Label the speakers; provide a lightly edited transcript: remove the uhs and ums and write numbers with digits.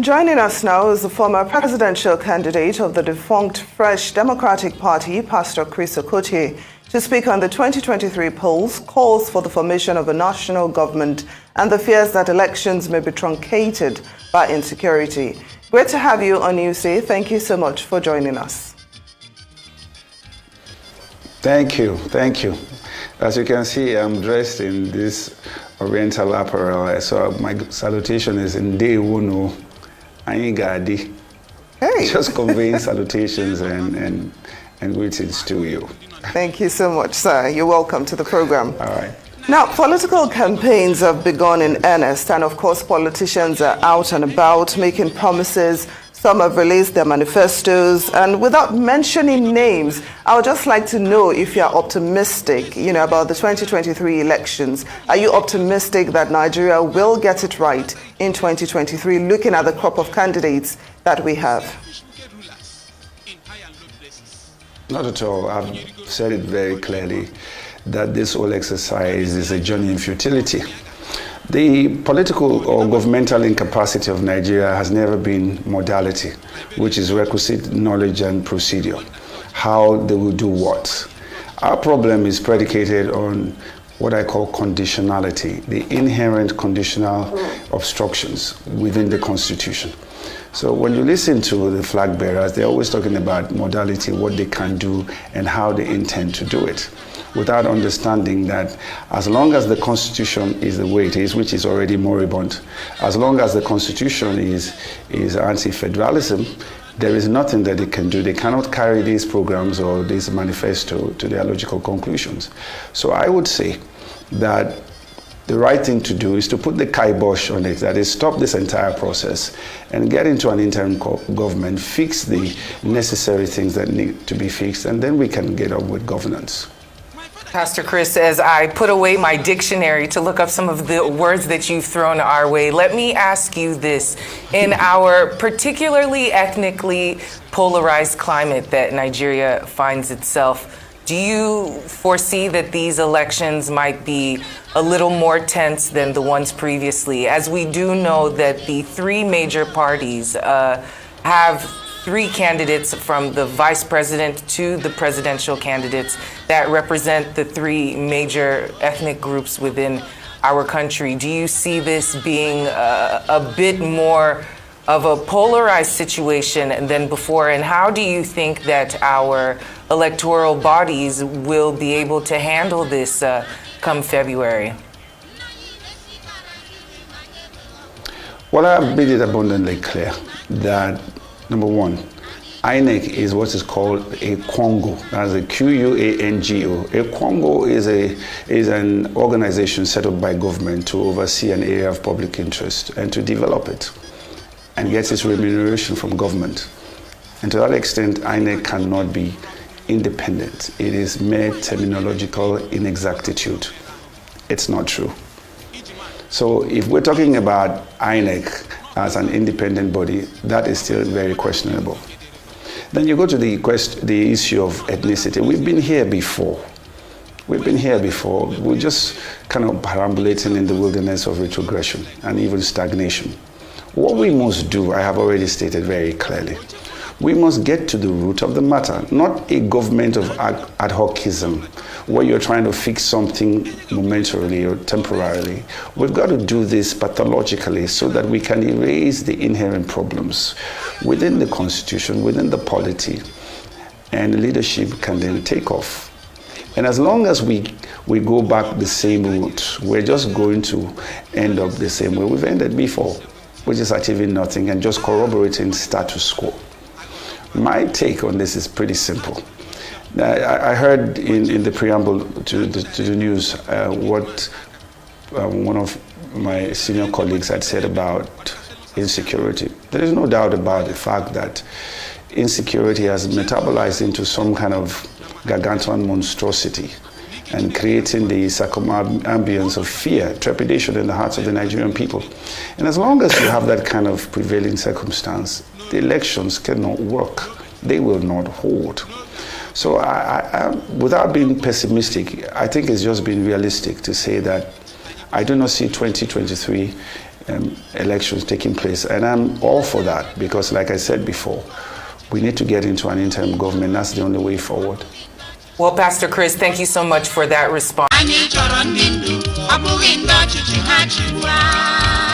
Speaker 1: Joining us now is the former presidential candidate of the defunct Fresh Democratic Party, Pastor Chris Okotie, to speak on the 2023 polls, calls for the formation of a national government, and the fears that elections may be truncated by insecurity. Great to have you on oooh. Thank you so much for joining us.
Speaker 2: Thank you. As you can see, I'm dressed in this oriental apparel, so my salutation is in oooh. Hey. Just conveying salutations and greetings to you.
Speaker 1: Thank you so much, sir. You're welcome to the program.
Speaker 2: All right.
Speaker 1: Now, political campaigns have begun in earnest, and of course, politicians are out and about making promises. Some have released their manifestos, and without mentioning names, I would just like to know if you're optimistic, about the 2023 elections. Are you optimistic that Nigeria will get it right in 2023, looking at the crop of candidates that we have?
Speaker 2: Not at all. I've said it very clearly that this whole exercise is a journey in futility. The political or governmental incapacity of Nigeria has never been modality, which is requisite knowledge and procedure, how they will do what. Our problem is predicated on what I call conditionality, the inherent conditional obstructions within the Constitution. So when you listen to the flag bearers, they're always talking about modality, what they can do and how they intend to do it, without understanding that as long as the Constitution is the way it is, which is already moribund, as long as the Constitution is anti-federalism, there is nothing that they can do. They cannot carry these programs or this manifesto to their logical conclusions. So I would say that the right thing to do is to put the kibosh on it, that is, stop this entire process and get into an interim government, fix the necessary things that need to be fixed, and then we can get on with governance.
Speaker 3: Pastor Chris, as I put away my dictionary to look up some of the words that you've thrown our way, let me ask you this. In our particularly ethnically polarized climate that Nigeria finds itself, do you foresee that these elections might be a little more tense than the ones previously? As we do know that the three major parties have three candidates, from the vice president to the presidential candidates, that represent the three major ethnic groups within our country. Do you see this being a bit more of a polarized situation than before? And how do you think that our electoral bodies will be able to handle this come February?
Speaker 2: Well, I've made it abundantly clear that, number one, INEC is what is called a Quango. That's a Quango. A Quango is an organization set up by government to oversee an area of public interest and to develop it and gets its remuneration from government. And to that extent, INEC cannot be independent. It is mere terminological inexactitude. It's not true. So if we're talking about INEC as an independent body, that is still very questionable. Then you go to the issue of ethnicity. We've been here before. We're just kind of perambulating in the wilderness of retrogression and even stagnation. What we must do, I have already stated very clearly. We must get to the root of the matter, not a government of ad hocism, where you're trying to fix something momentarily or temporarily. We've got to do this pathologically so that we can erase the inherent problems within the Constitution, within the polity, and leadership can then take off. And as long as we go back the same route, we're just going to end up the same way we've ended before, which is achieving nothing and just corroborating status quo. My take on this is pretty simple. I heard in the preamble to the news what one of my senior colleagues had said about insecurity. There is no doubt about the fact that insecurity has metabolized into some kind of gargantuan monstrosity and creating the circumambience of fear, trepidation in the hearts of the Nigerian people. And as long as you have that kind of prevailing circumstance, the elections cannot work. They will not hold. So without being pessimistic, I think it's just being realistic to say that I do not see 2023 elections taking place. And I'm all for that because, like I said before, we need to get into an interim government. That's the only way forward.
Speaker 3: Well, Pastor Chris, thank you so much for that response.